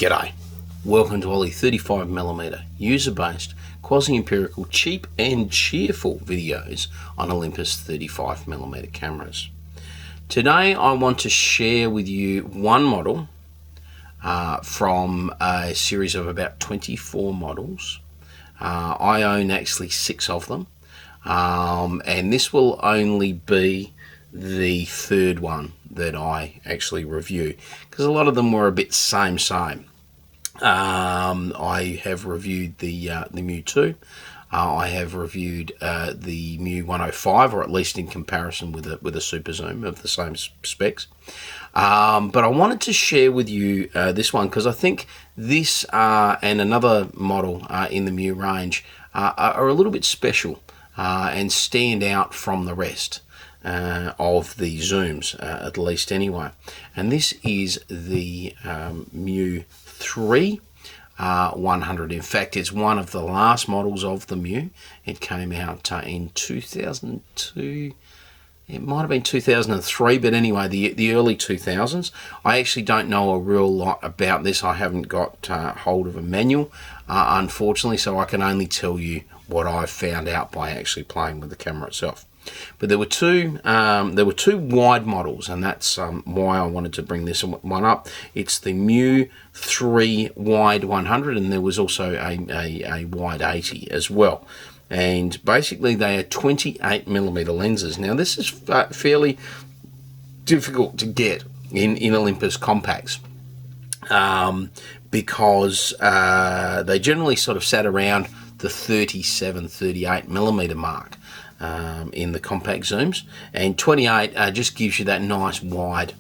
G'day, welcome to Oly35mm user-based, quasi-empirical, cheap and cheerful videos on Olympus 35mm cameras. Today I want to share with you one model from a series of about 24 models. I own actually 6 of them, and this will only be the third one that I actually review, because a lot of them were a bit same. I have reviewed the mju-III. I have reviewed the mju-105, or at least in comparison with a super zoom of the same specs. But I wanted to share with you this one because I think this and another model in the mju range are a little bit special and stand out from the rest of the zooms, at least anyway. And this is the mju-III 100. In fact, it's one of the last models of the mju. It came out in 2002. It might have been 2003, but anyway, the early 2000s. I actually don't know a real lot about this. I haven't got hold of a manual, unfortunately, so I can only tell you what I've found out by actually playing with the camera itself. But there were two wide models, and that's why I wanted to bring this one up. It's the mju-III wide 100, and there was also a wide 80 as well. And basically they are 28mm lenses. Now this is fairly difficult to get in Olympus compacts, because they generally sort of sat around the 37-38mm mark in the compact zooms, and 28 just gives you that nice wide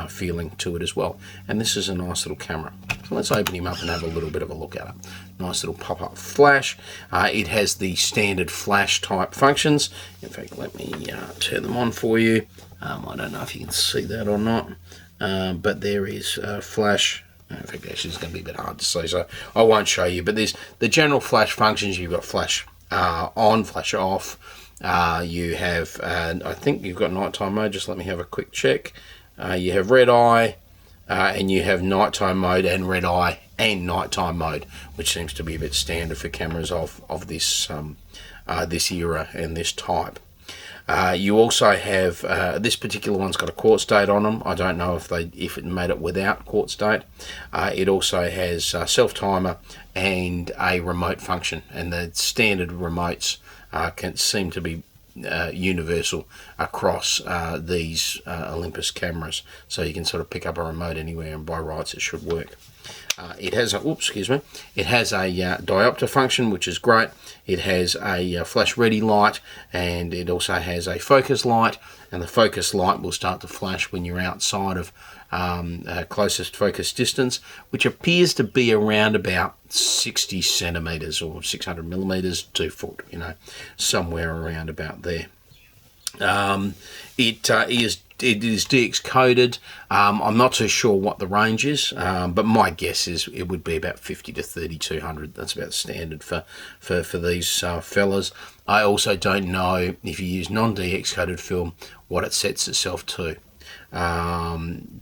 feeling to it as well. And this is a nice little camera. So let's open him up and have a little bit of a look at it. Nice little pop-up flash. It has the standard flash type functions. In fact, let me turn them on for you. I don't know if you can see that or not, but there is flash. In fact, actually it's going to be a bit hard to see, so I won't show you. But there's the general flash functions. You've got flash on, flash off. You have, I think you've got nighttime mode. Just let me have a quick check. You have red eye, and you have nighttime mode and red eye and nighttime mode, which seems to be a bit standard for cameras of this this era and this type. You also have this particular one's got a quartz date on them. I don't know if it made it without quartz date. It also has self timer and a remote function, and the standard remotes can seem to be universal across these Olympus cameras, so you can sort of pick up a remote anywhere, and by rights it should work. It has a It has a diopter function, which is great. It has a flash ready light, and it also has a focus light, and the focus light will start to flash when you're outside of closest focus distance, which appears to be around about 60 centimeters or 600mm, 2 foot, somewhere around about there. It is DX coded. I'm not too sure what the range is, but my guess is it would be about 50 to 3200. That's about standard for these fellas. I also don't know, if you use non-DX coded film, what it sets itself to.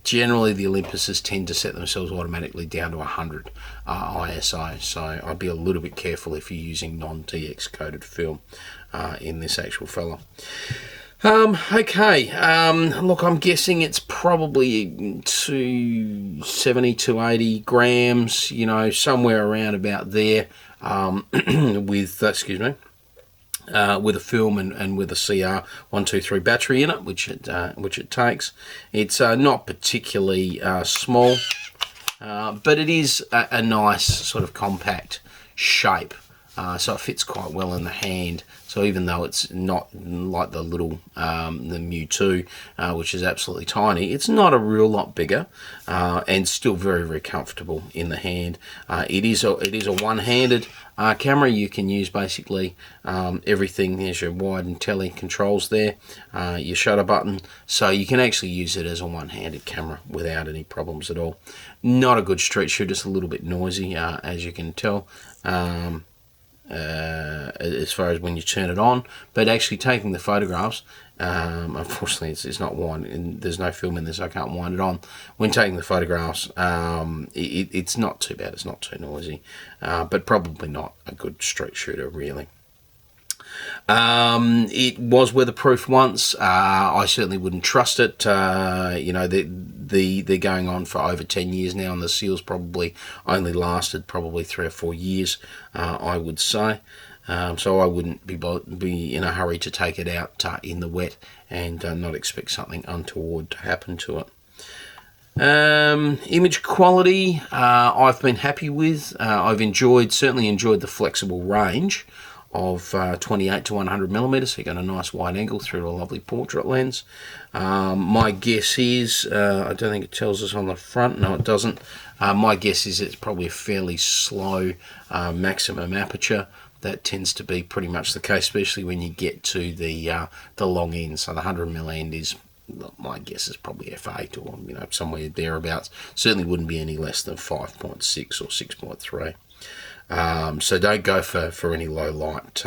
Generally the Olympuses tend to set themselves automatically down to 100 ISO, so I'd be a little bit careful if you're using non-DX coded film in this actual fella. Okay, look, I'm guessing it's probably 270 to 80 grams, somewhere around about there, with with a film and with a CR123 battery in it, which it takes. It's not particularly small, but it is a nice sort of compact shape. So it fits quite well in the hand. So even though it's not like the little the mju-II, which is absolutely tiny, it's not a real lot bigger, and still very, very comfortable in the hand. It is a one-handed camera. You can use basically everything. There's your wide and tele controls there, your shutter button, so you can actually use it as a one-handed camera without any problems at all. Not a good street shooter, just a little bit noisy, as you can tell. as far as when you turn it on, but actually taking the photographs, unfortunately it's not wind, there's no film in this, so I can't wind it on. When taking the photographs, it's not too bad, it's not too noisy, but probably not a good street shooter really. It was weatherproof once. I certainly wouldn't trust it. You know, they're going on for over 10 years now, and the seals probably only lasted probably 3 or 4 years, I would say. So I wouldn't be in a hurry to take it out in the wet and not expect something untoward to happen to it. Image quality, I've been happy with. I've certainly enjoyed the flexible range of 28 to 100mm, so you got a nice wide angle through a lovely portrait lens. My guess is, I don't think it tells us on the front, no it doesn't, my guess is it's probably a fairly slow maximum aperture. That tends to be pretty much the case, especially when you get to the long end. So the 100mm end is, my guess is probably f8 or, you know, somewhere thereabouts. Certainly wouldn't be any less than 5.6 or 6.3. So don't go for any low light.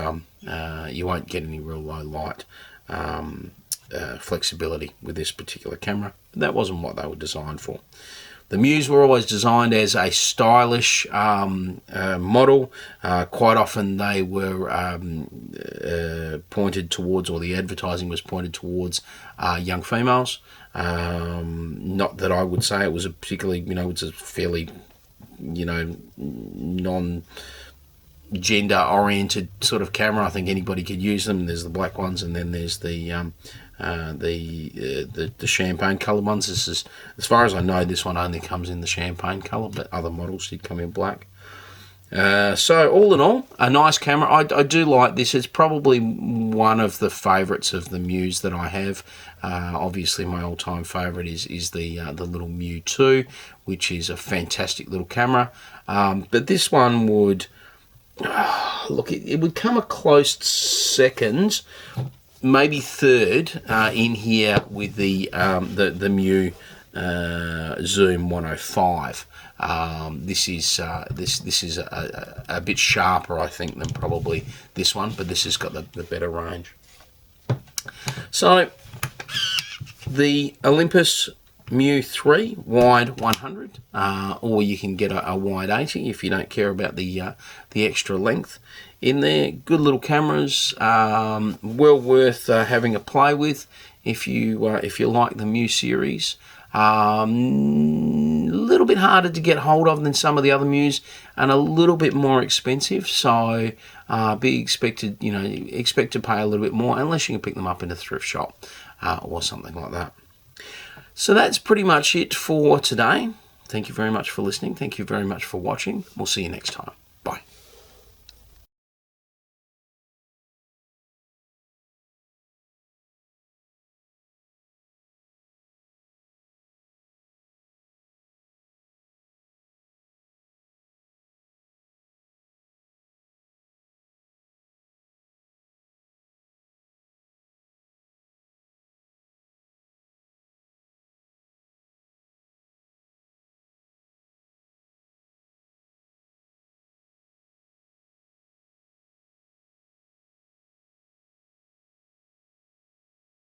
You won't get any real low light flexibility with this particular camera. That wasn't what they were designed for. The Muse were always designed as a stylish model. Quite often they were pointed towards, or the advertising was pointed towards young females. Not that I would say it was a particularly, you know, it's a fairly, you know, non-gender oriented sort of camera. I think anybody could use them. There's the black ones, and then there's the champagne colored ones. This is, as far as I know, this one only comes in the champagne color, but other models did come in black. So all in all, a nice camera. I do like this. It's probably one of the favorites of the Muse that I have. Obviously my all-time favorite is the little mju-II, which is a fantastic little camera. But this one would, look, it would come a close second, maybe third, in here with the mju Zoom 105. This is a bit sharper, I think, than probably this one, but this has got the better range. So the Olympus mju-III wide 100, or you can get a wide 80 if you don't care about the extra length in there. Good little cameras, well worth having a play with if you like the Mju series. A little bit harder to get hold of than some of the other Mjus, and a little bit more expensive. So expect to pay a little bit more, unless you can pick them up in a thrift shop or something like that. So that's pretty much it for today. Thank you very much for listening. Thank you very much for watching. We'll see you next time.